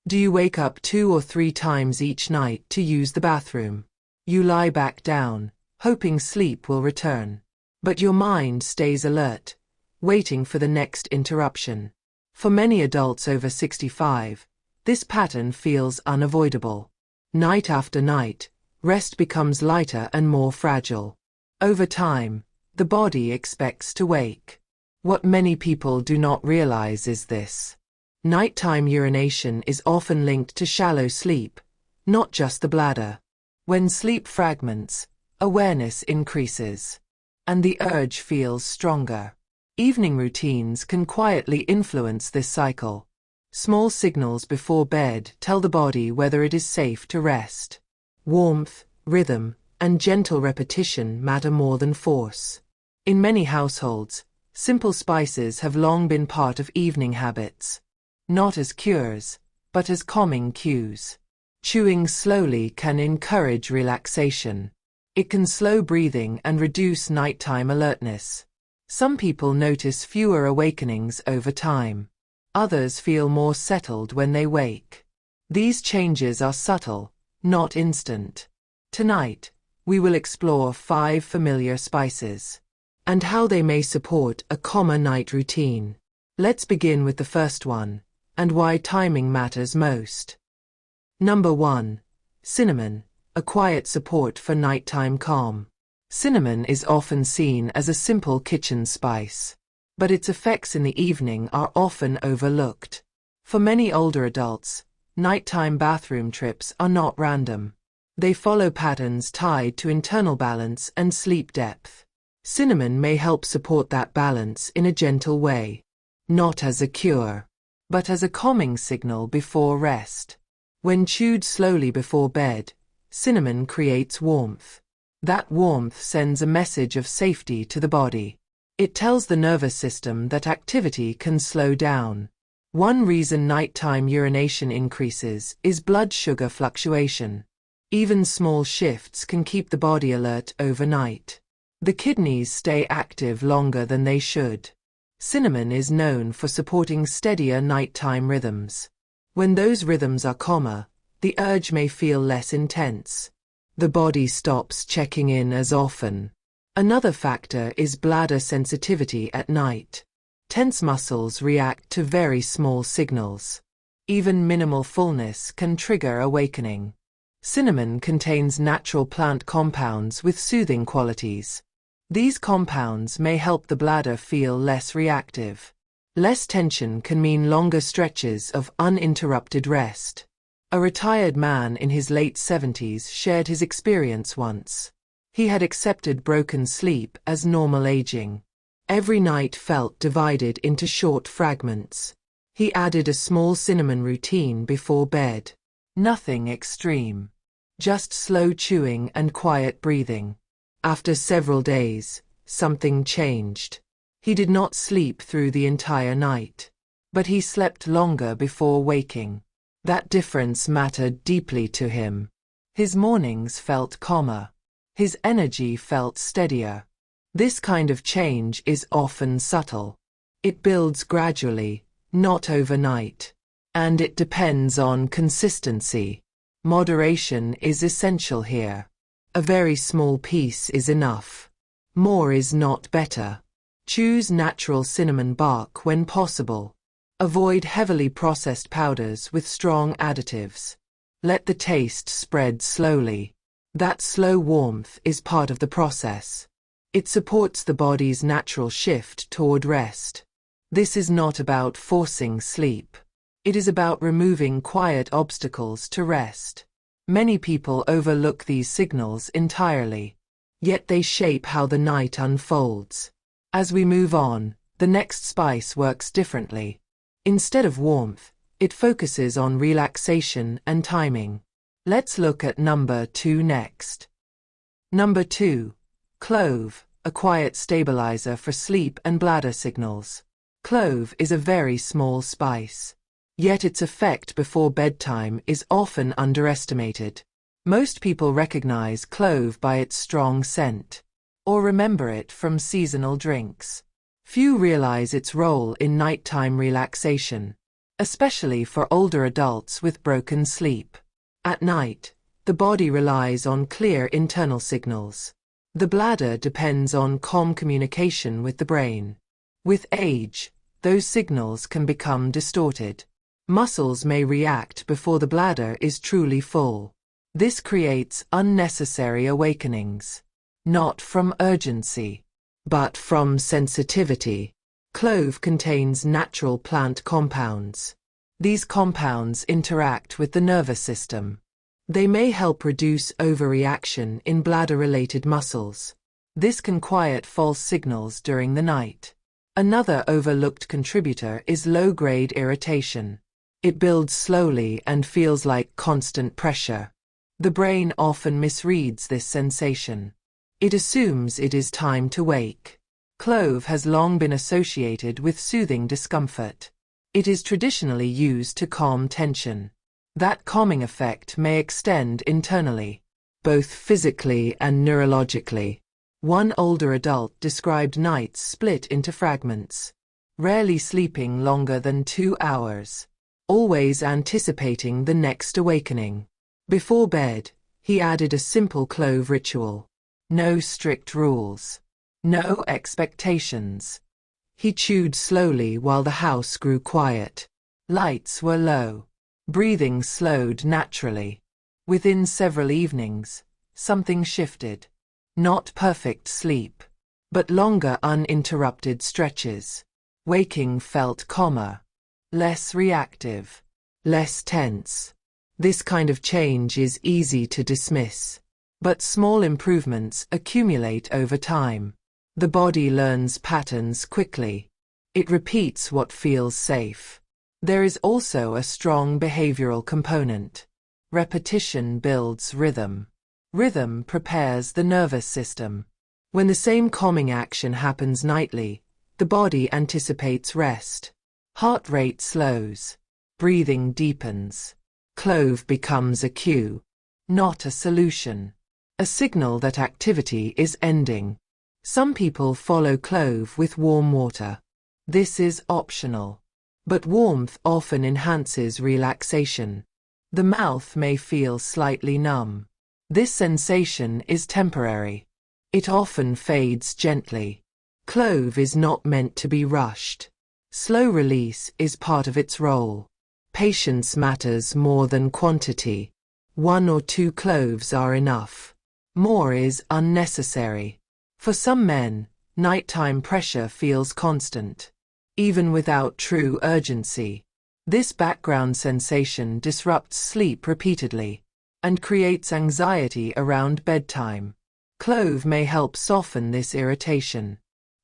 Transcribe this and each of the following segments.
Do you wake up 2 or 3 times each night to use the bathroom? You lie back down, hoping sleep will return. But your mind stays alert, waiting for the next interruption. For many adults over 65, this pattern feels unavoidable. Night after night, rest becomes lighter and more fragile. Over time, the body expects to wake. What many people do not realize is this. Nighttime urination is often linked to shallow sleep, not just the bladder. When sleep fragments, awareness increases, and the urge feels stronger. Evening routines can quietly influence this cycle. Small signals before bed tell the body whether it is safe to rest. Warmth, rhythm, and gentle repetition matter more than force. In many households, simple spices have long been part of evening habits. Not as cures, but as calming cues. Chewing slowly can encourage relaxation. It can slow breathing and reduce nighttime alertness. Some people notice fewer awakenings over time. Others feel more settled when they wake. These changes are subtle, not instant. Tonight, we will explore 5 familiar spices and how they may support a calmer night routine. Let's begin with the first one, and why timing matters most. Number 1. Cinnamon, a quiet support for nighttime calm. Cinnamon is often seen as a simple kitchen spice, but its effects in the evening are often overlooked. For many older adults, nighttime bathroom trips are not random. They follow patterns tied to internal balance and sleep depth. Cinnamon may help support that balance in a gentle way, not as a cure, but as a calming signal before rest. When chewed slowly before bed, cinnamon creates warmth. That warmth sends a message of safety to the body. It tells the nervous system that activity can slow down. One reason nighttime urination increases is blood sugar fluctuation. Even small shifts can keep the body alert overnight. The kidneys stay active longer than they should. Cinnamon is known for supporting steadier nighttime rhythms. When those rhythms are calmer, the urge may feel less intense. The body stops checking in as often. Another factor is bladder sensitivity at night. Tense muscles react to very small signals. Even minimal fullness can trigger awakening. Cinnamon contains natural plant compounds with soothing qualities. These compounds may help the bladder feel less reactive. Less tension can mean longer stretches of uninterrupted rest. A retired man in his late 70s shared his experience once. He had accepted broken sleep as normal aging. Every night felt divided into short fragments. He added a small cinnamon routine before bed. Nothing extreme. Just slow chewing and quiet breathing. After several days, something changed. He did not sleep through the entire night, but he slept longer before waking. That difference mattered deeply to him. His mornings felt calmer. His energy felt steadier. This kind of change is often subtle. It builds gradually, not overnight. And it depends on consistency. Moderation is essential here. A very small piece is enough. More is not better. Choose natural cinnamon bark when possible. Avoid heavily processed powders with strong additives. Let the taste spread slowly. That slow warmth is part of the process. It supports the body's natural shift toward rest. This is not about forcing sleep. It is about removing quiet obstacles to rest. Many people overlook these signals entirely, yet they shape how the night unfolds. As we move on, the next spice works differently. Instead of warmth, it focuses on relaxation and timing. Let's look at number 2 next. Number 2. Clove, a quiet stabilizer for sleep and bladder signals. Clove is a very small spice. Yet its effect before bedtime is often underestimated. Most people recognize clove by its strong scent, or remember it from seasonal drinks. Few realize its role in nighttime relaxation. especially for older adults with broken sleep. At night, the body relies on clear internal signals. The bladder depends on calm communication with the brain. With age, those signals can become distorted. Muscles may react before the bladder is truly full. This creates unnecessary awakenings, not from urgency, but from sensitivity. Clove contains natural plant compounds. These compounds interact with the nervous system. They may help reduce overreaction in bladder-related muscles. This can quiet false signals during the night. Another overlooked contributor is low-grade irritation. It builds slowly and feels like constant pressure. The brain often misreads this sensation. It assumes it is time to wake. Clove has long been associated with soothing discomfort. It is traditionally used to calm tension. That calming effect may extend internally, both physically and neurologically. One older adult described nights split into fragments, rarely sleeping longer than 2 hours, always anticipating the next awakening. Before bed, he added a simple clove ritual. No strict rules. No expectations. He chewed slowly while the house grew quiet. Lights were low. Breathing slowed naturally. Within several evenings, something shifted. Not perfect sleep, but longer uninterrupted stretches. Waking felt calmer, less reactive, less tense. This kind of change is easy to dismiss, but small improvements accumulate over time. The body learns patterns quickly. It repeats what feels safe. There is also a strong behavioral component. Repetition builds rhythm. Rhythm prepares the nervous system. When the same calming action happens nightly, the body anticipates rest. Heart rate slows. Breathing deepens. Clove becomes a cue, not a solution. A signal that activity is ending. Some people follow clove with warm water. This is optional. But warmth often enhances relaxation. The mouth may feel slightly numb. This sensation is temporary. It often fades gently. Clove is not meant to be rushed. Slow release is part of its role. Patience matters more than quantity. 1 or 2 cloves are enough. More is unnecessary. For some men, nighttime pressure feels constant, even without true urgency. This background sensation disrupts sleep repeatedly and creates anxiety around bedtime. Clove may help soften this irritation,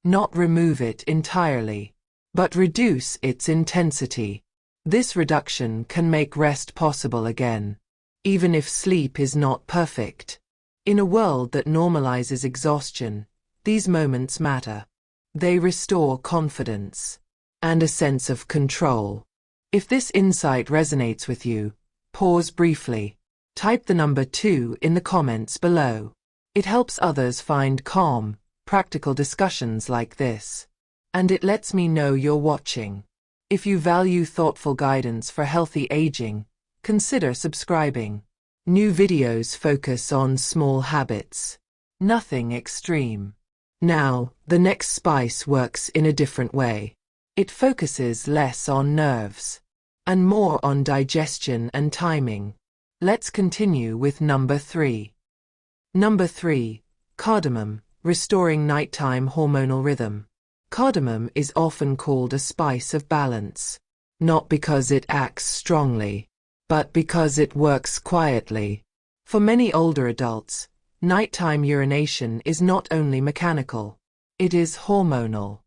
not remove it entirely, but reduce its intensity. This reduction can make rest possible again, even if sleep is not perfect. In a world that normalizes exhaustion, these moments matter. They restore confidence and a sense of control. If this insight resonates with you, pause briefly. Type the number 2 in the comments below. It helps others find calm, practical discussions like this. And it lets me know you're watching. If you value thoughtful guidance for healthy aging, consider subscribing. New videos focus on small habits. Nothing extreme. Now, the next spice works in a different way. It focuses less on nerves and more on digestion and timing. Let's continue with number 3. Number 3. Cardamom, restoring nighttime hormonal rhythm. Cardamom is often called a spice of balance, not because it acts strongly, but because it works quietly. For many older adults, nighttime urination is not only mechanical, it is hormonal,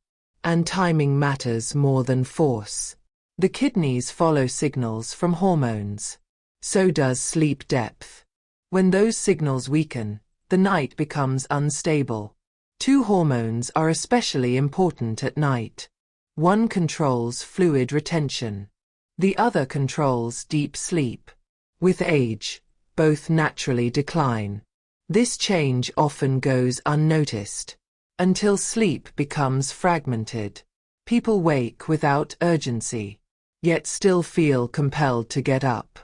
and timing matters more than force. The kidneys follow signals from hormones. So does sleep depth. When those signals weaken, the night becomes unstable. 2 hormones are especially important at night. One controls fluid retention. The other controls deep sleep. With age, both naturally decline. This change often goes unnoticed, until sleep becomes fragmented. People wake without urgency. yet still feel compelled to get up,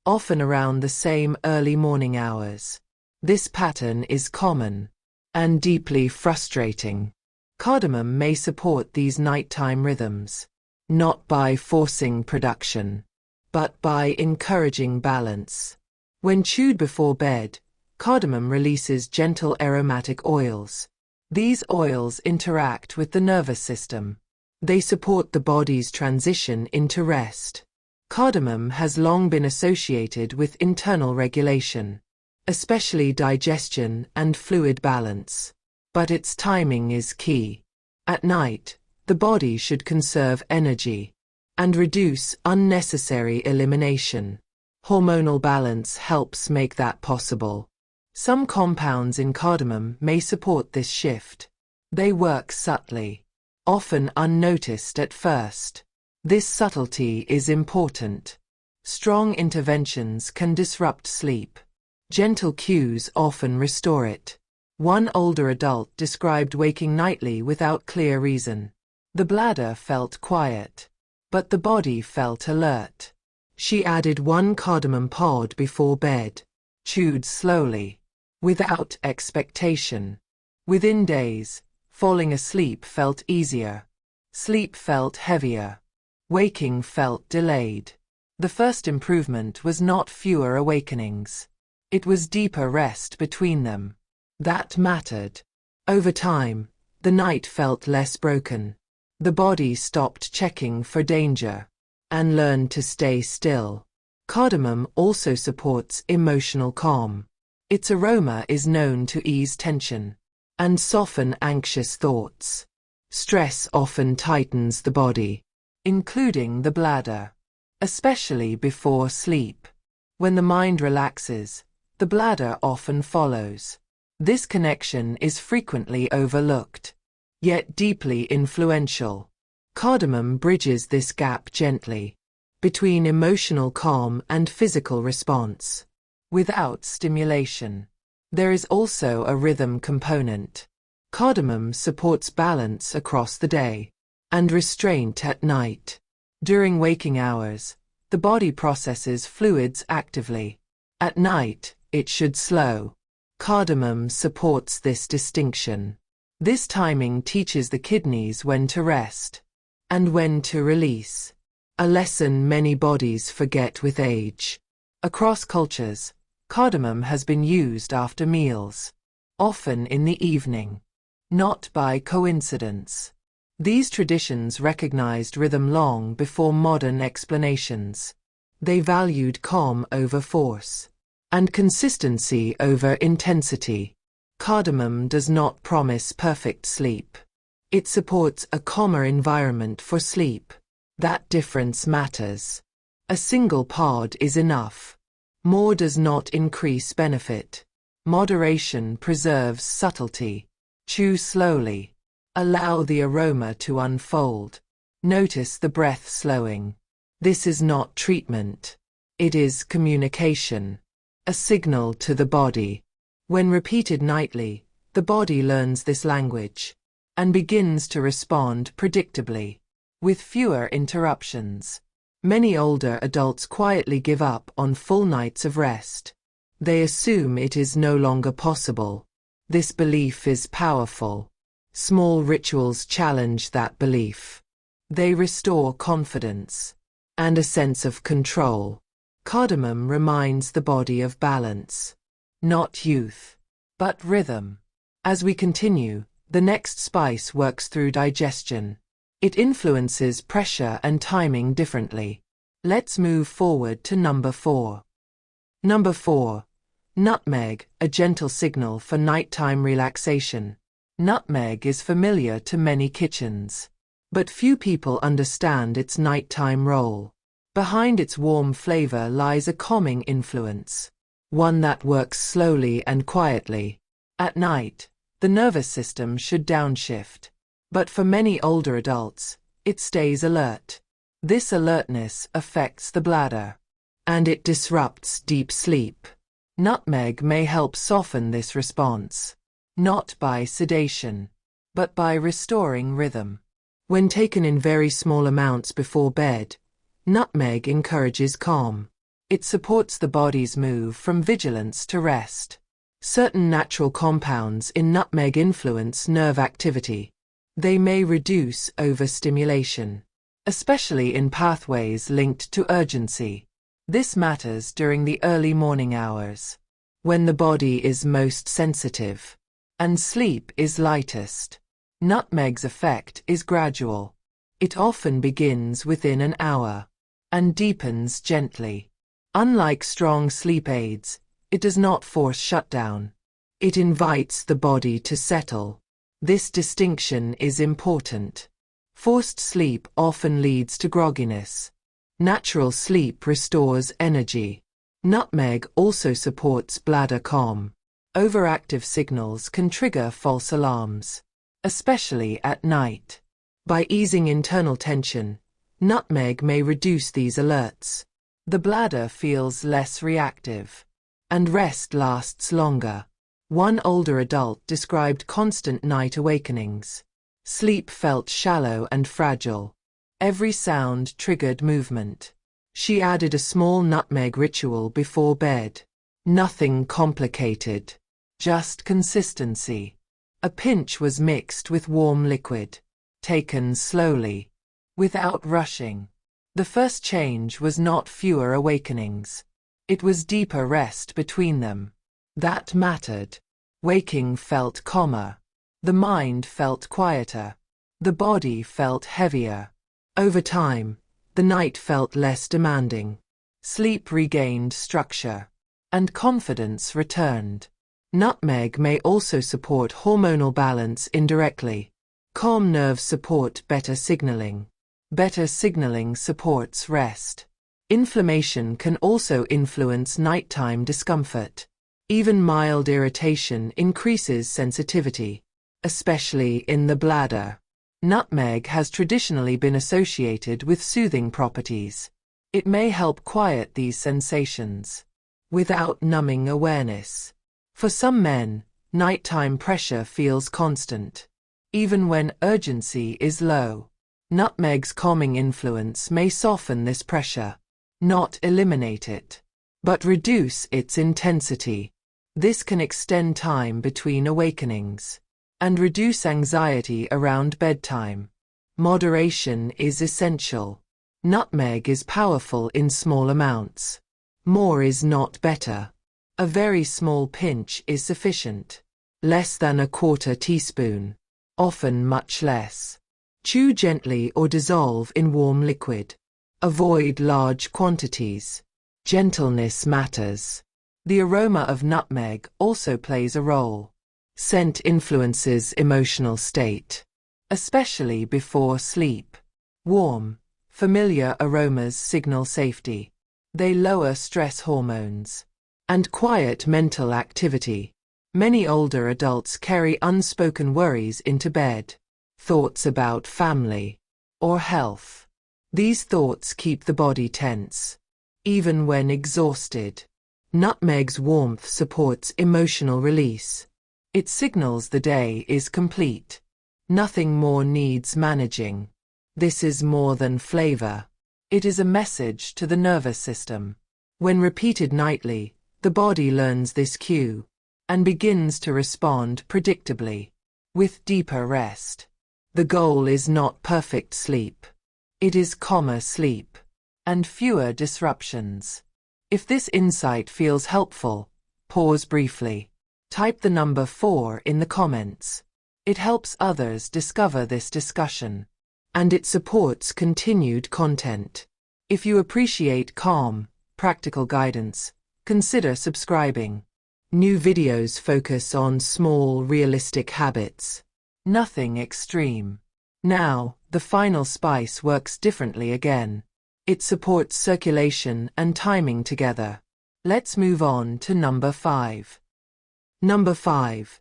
often around the same early morning hours. This pattern is common and deeply frustrating. Cardamom may support these nighttime rhythms, not by forcing production, but by encouraging balance. When chewed before bed, cardamom releases gentle aromatic oils. These oils interact with the nervous system. They support the body's transition into rest. Cardamom has long been associated with internal regulation, especially digestion and fluid balance. But its timing is key. At night, the body should conserve energy and reduce unnecessary elimination. Hormonal balance helps make that possible. Some compounds in cardamom may support this shift. They work subtly, often unnoticed at first. This subtlety is important. Strong interventions can disrupt sleep. Gentle cues often restore it. One older adult described waking nightly without clear reason. The bladder felt quiet, but the body felt alert. She added one cardamom pod before bed, chewed slowly, without expectation. Within days, falling asleep felt easier. Sleep felt heavier. Waking felt delayed. The first improvement was not fewer awakenings. It was deeper rest between them. That mattered. Over time, the night felt less broken. The body stopped checking for danger and learned to stay still. Cardamom also supports emotional calm. Its aroma is known to ease tension and soften anxious thoughts. Stress often tightens the body, including the bladder, especially before sleep. When the mind relaxes, the bladder often follows. This connection is frequently overlooked, yet deeply influential. Cardamom bridges this gap gently, between emotional calm and physical response, without stimulation. There is also a rhythm component. Cardamom supports balance across the day, and restraint at night. During waking hours, the body processes fluids actively. At night, it should slow. Cardamom supports this distinction. This timing teaches the kidneys when to rest and when to release, a lesson many bodies forget with age. Across cultures, cardamom has been used after meals, often in the evening. Not by coincidence. These traditions recognized rhythm long before modern explanations. They valued calm over force and consistency over intensity. Cardamom does not promise perfect sleep. It supports a calmer environment for sleep. That difference matters. A single pod is enough. More does not increase benefit. Moderation preserves subtlety. Chew slowly. Allow the aroma to unfold. Notice the breath slowing. This is not treatment. It is communication. A signal to the body. When repeated nightly, the body learns this language and begins to respond predictably, with fewer interruptions. Many older adults quietly give up on full nights of rest. They assume it is no longer possible. This belief is powerful. Small rituals challenge that belief. They restore confidence and a sense of control. Cardamom reminds the body of balance, not youth, but rhythm. As we continue, the next spice works through digestion. It influences pressure and timing differently. Let's move forward to number 4. Number 4. Nutmeg, a gentle signal for nighttime relaxation. Nutmeg is familiar to many kitchens, but few people understand its nighttime role. Behind its warm flavor lies a calming influence, one that works slowly and quietly. At night, the nervous system should downshift, but for many older adults, it stays alert. This alertness affects the bladder, and it disrupts deep sleep. Nutmeg may help soften this response, not by sedation, but by restoring rhythm. When taken in very small amounts before bed, Nutmeg encourages calm. It supports the body's move from vigilance to rest. Certain natural compounds in nutmeg influence nerve activity. They may reduce overstimulation, especially in pathways linked to urgency. This matters during the early morning hours, when the body is most sensitive and sleep is lightest. Nutmeg's effect is gradual. It often begins within an hour and deepens gently. Unlike strong sleep aids, it does not force shutdown. It invites the body to settle. This distinction is important. Forced sleep often leads to grogginess. Natural sleep restores energy. Nutmeg also supports bladder calm. Overactive signals can trigger false alarms, especially at night. By easing internal tension, nutmeg may reduce these alerts. The bladder feels less reactive, and rest lasts longer. One older adult described constant night awakenings. Sleep felt shallow and fragile. Every sound triggered movement. She added a small nutmeg ritual before bed. Nothing complicated, just consistency. A pinch was mixed with warm liquid, taken slowly, without rushing. The first change was not fewer awakenings. It was deeper rest between them. That mattered. Waking felt calmer. The mind felt quieter. The body felt heavier. Over time, the night felt less demanding. Sleep regained structure, and confidence returned. Nutmeg may also support hormonal balance indirectly. Calm nerves support better signaling. Better signaling supports rest. Inflammation can also influence nighttime discomfort. Even mild irritation increases sensitivity, especially in the bladder. Nutmeg has traditionally been associated with soothing properties. It may help quiet these sensations without numbing awareness. For some men, nighttime pressure feels constant, even when urgency is low. Nutmeg's calming influence may soften this pressure, not eliminate it, but reduce its intensity. This can extend time between awakenings and reduce anxiety around bedtime. Moderation is essential. Nutmeg is powerful in small amounts. More is not better. A very small pinch is sufficient. Less than a quarter teaspoon, often much less. Chew gently or dissolve in warm liquid. Avoid large quantities. Gentleness matters. The aroma of nutmeg also plays a role. Scent influences emotional state, especially before sleep. Warm, familiar aromas signal safety. They lower stress hormones and quiet mental activity. Many older adults carry unspoken worries into bed. Thoughts about family or health. These thoughts keep the body tense, even when exhausted. Nutmeg's warmth supports emotional release. It signals the day is complete. Nothing more needs managing. This is more than flavor. It is a message to the nervous system. When repeated nightly, the body learns this cue and begins to respond predictably, with deeper rest. The goal is not perfect sleep. It is calmer sleep and fewer disruptions. If this insight feels helpful, pause briefly. Type the number 4 in the comments. It helps others discover this discussion, and it supports continued content. If you appreciate calm, practical guidance, consider subscribing. New videos focus on small, realistic habits. Nothing extreme. Now, the final spice works differently again. It supports circulation and timing together. Let's move on to number 5. Number 5.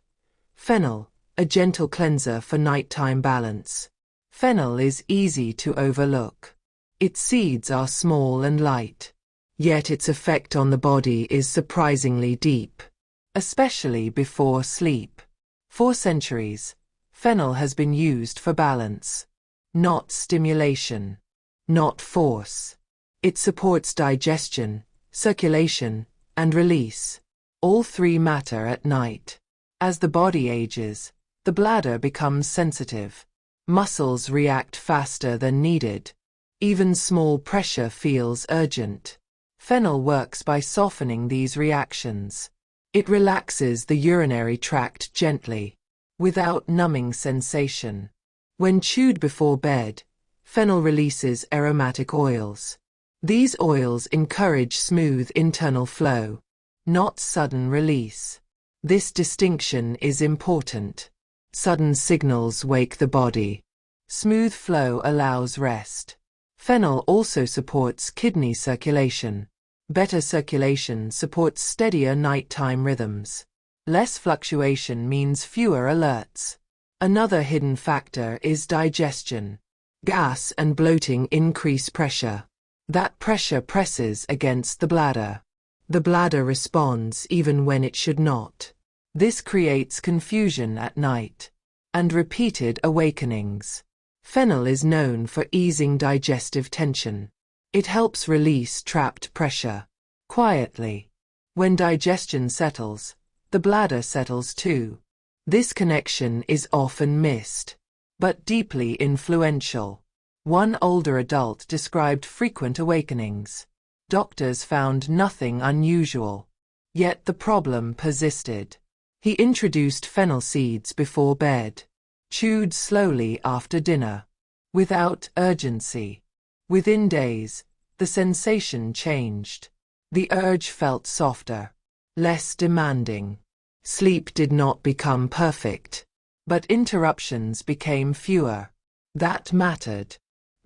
Fennel, a gentle cleanser for nighttime balance. Fennel is easy to overlook. Its seeds are small and light, yet its effect on the body is surprisingly deep, especially before sleep. For centuries, fennel has been used for balance, not stimulation, not force. It supports digestion, circulation, and release. All three matter at night. As the body ages, the bladder becomes sensitive. Muscles react faster than needed. Even small pressure feels urgent. Fennel works by softening these reactions. It relaxes the urinary tract gently, without numbing sensation. When chewed before bed, fennel releases aromatic oils. These oils encourage smooth internal flow, not sudden release. This distinction is important. Sudden signals wake the body. Smooth flow allows rest. Fennel also supports kidney circulation. Better circulation supports steadier nighttime rhythms. Less fluctuation means fewer alerts. Another hidden factor is digestion. Gas and bloating increase pressure. That pressure presses against the bladder. The bladder responds even when it should not. This creates confusion at night and repeated awakenings. Fennel is known for easing digestive tension. It helps release trapped pressure quietly. When digestion settles, the bladder settles too. This connection is often missed, but deeply influential. One older adult described frequent awakenings. Doctors found nothing unusual, yet the problem persisted. He introduced fennel seeds before bed, chewed slowly after dinner, without urgency. Within days, the sensation changed. The urge felt softer, less demanding. Sleep did not become perfect, but interruptions became fewer. That mattered.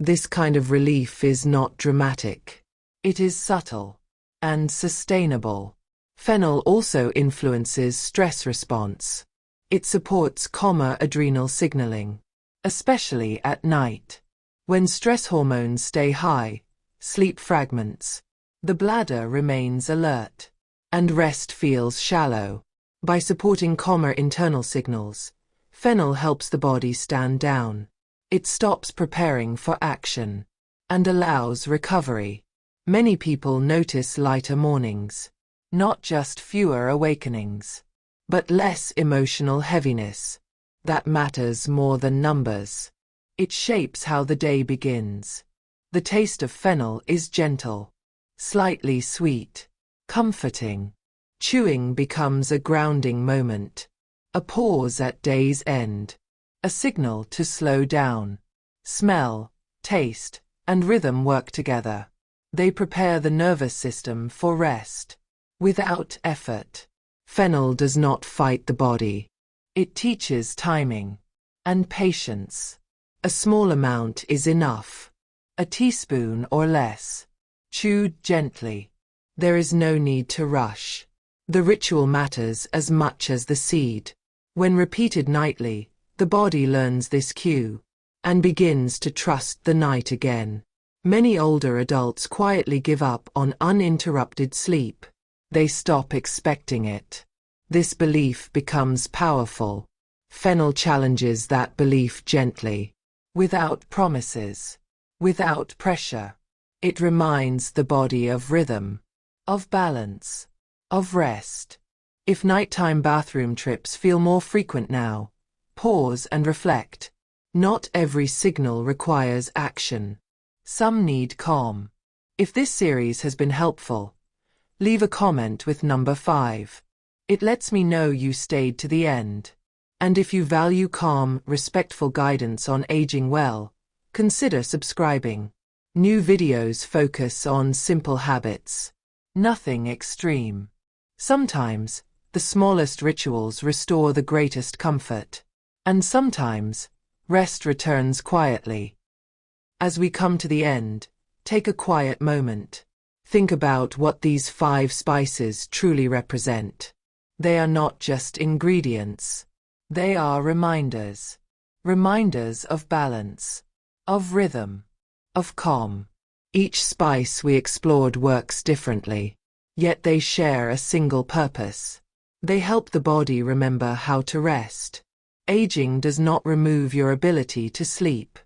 This kind of relief is not dramatic. It is subtle and sustainable. Fennel also influences stress response. It supports calmer adrenal signaling, especially at night. When stress hormones stay high, sleep fragments. The bladder remains alert, and rest feels shallow. By supporting calmer internal signals, fennel helps the body stand down. It stops preparing for action and allows recovery. Many people notice lighter mornings, not just fewer awakenings, but less emotional heaviness. That matters more than numbers. It shapes how the day begins. The taste of fennel is gentle, slightly sweet, comforting. Chewing becomes a grounding moment, a pause at day's end, a signal to slow down. Smell, taste, and rhythm work together. They prepare the nervous system for rest. Without effort, fennel does not fight the body. It teaches timing and patience. A small amount is enough, a teaspoon or less, chewed gently. There is no need to rush. The ritual matters as much as the seed. When repeated nightly, the body learns this cue and begins to trust the night again. Many older adults quietly give up on uninterrupted sleep. They stop expecting it. This belief becomes powerful. Fennel challenges that belief gently, without promises, without pressure. It reminds the body of rhythm, of balance, of rest. If nighttime bathroom trips feel more frequent now, pause and reflect. Not every signal requires action. Some need calm. If this series has been helpful, leave a comment with number 5. It lets me know you stayed to the end. And if you value calm, respectful guidance on aging well, consider subscribing. New videos focus on simple habits. Nothing extreme. Sometimes, the smallest rituals restore the greatest comfort. And sometimes, rest returns quietly. As we come to the end, take a quiet moment. Think about what these 5 spices truly represent. They are not just ingredients. They are reminders. Reminders of balance, of rhythm, of calm. Each spice we explored works differently, yet they share a single purpose. They help the body remember how to rest. Aging does not remove your ability to sleep.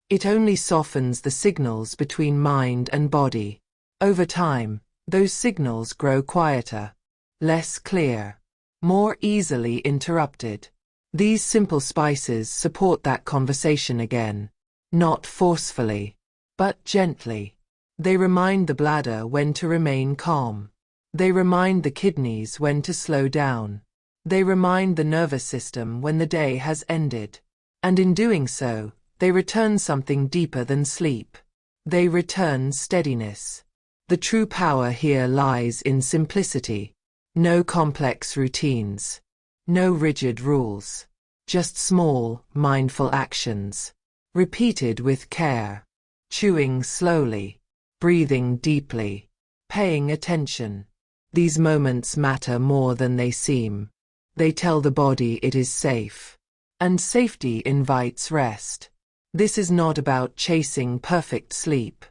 It only softens the signals between mind and body. Over time, those signals grow quieter, less clear, more easily interrupted. These simple spices support that conversation again, not forcefully, but gently. They remind the bladder when to remain calm. They remind the kidneys when to slow down. They remind the nervous system when the day has ended. And in doing so, they return something deeper than sleep. They return steadiness. The true power here lies in simplicity. No complex routines. No rigid rules. Just small, mindful actions. Repeated with care. Chewing slowly. Breathing deeply. Paying attention. These moments matter more than they seem. They tell the body it is safe. And safety invites rest. This is not about chasing perfect sleep.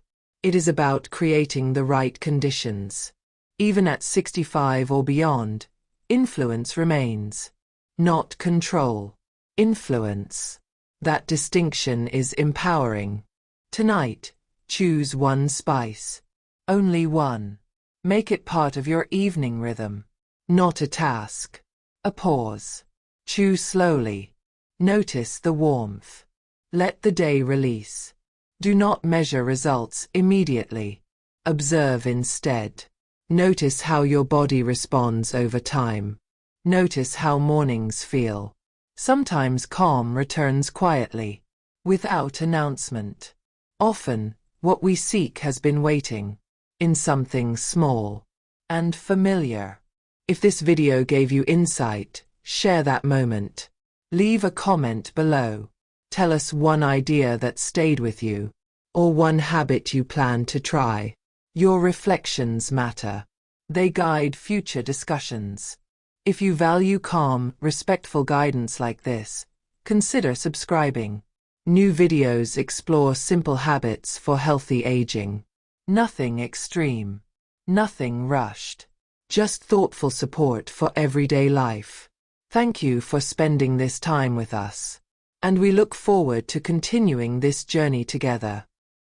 It is about creating the right conditions. Even at 65 or beyond, influence remains. Not control. Influence. That distinction is empowering. Tonight, choose one spice. Only one. Make it part of your evening rhythm. Not a task. A pause. Chew slowly. Notice the warmth. Let the day release. Do not measure results immediately. Observe instead. Notice how your body responds over time. Notice how mornings feel. Sometimes calm returns quietly, without announcement. Often, what we seek has been waiting, in something small and familiar. If this video gave you insight, share that moment. Leave a comment below. Tell us one idea that stayed with you, or one habit you plan to try. Your reflections matter. They guide future discussions. If you value calm, respectful guidance like this, consider subscribing. New videos explore simple habits for healthy aging. Nothing extreme. Nothing rushed. Just thoughtful support for everyday life. Thank you for spending this time with us. And we look forward to continuing this journey together.